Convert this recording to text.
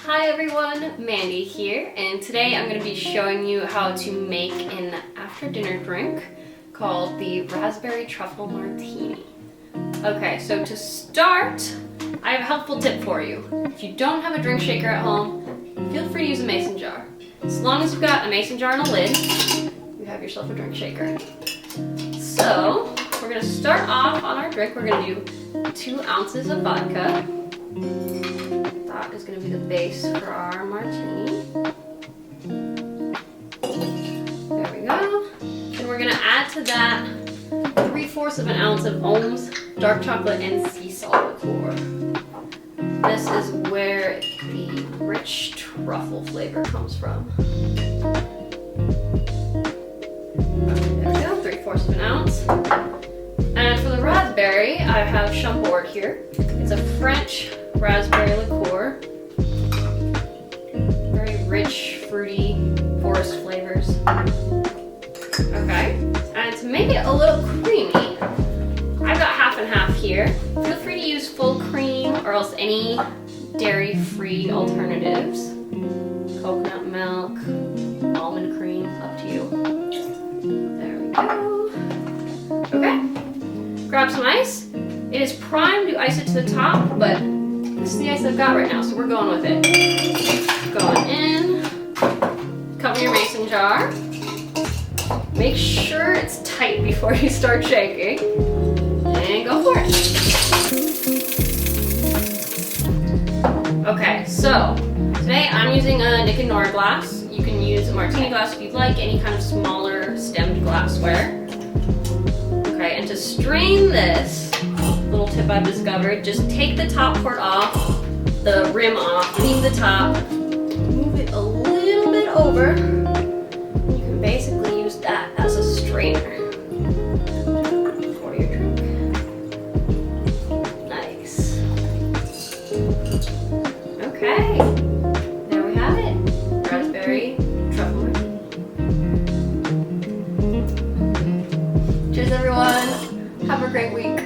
Hi everyone, Mandy here, and today I'm going to be showing you how to make an after dinner drink called the Raspberry Truffle Martini. Okay, so to start, I have a helpful tip for you. If you don't have a drink shaker at home, feel free to use a mason jar. As long as you've got a mason jar and a lid, you have yourself a drink shaker. So, we're going to start off on our drink. We're going to do 2 ounces of vodka. That is going to be the base for our martini. There we go. And we're going to add to that 3/4 of an ounce of Ohm's dark chocolate and sea salt liqueur. This is where the rich truffle flavor comes from. Okay, there we go, 3/4 of an ounce. And for the raspberry, I have Chambord here. It's a French raspberry liqueur. Very rich, fruity, forest flavors. Okay, and to make it a little creamy, I've got half and half here. Feel free to use full cream or else any dairy-free alternatives. Coconut milk, almond cream, up to you. There we go. Okay, grab some ice. It is primed to ice it to the top, but this is the ice I've got right now, so we're going with it. Going in, cover your mason jar. Make sure it's tight before you start shaking, and go for it. Okay, so today I'm using a Nick and Nora glass. You can use a Martini glass if you'd like, any kind of smaller stemmed glassware. Okay, and to strain this, little tip I've discovered, just take the top part off, the rim off, leave the top, move it a little bit over. You can basically use that as a strainer for your drink. Nice. Okay, there we have it. Raspberry truffle martini. Cheers everyone. Have a great week.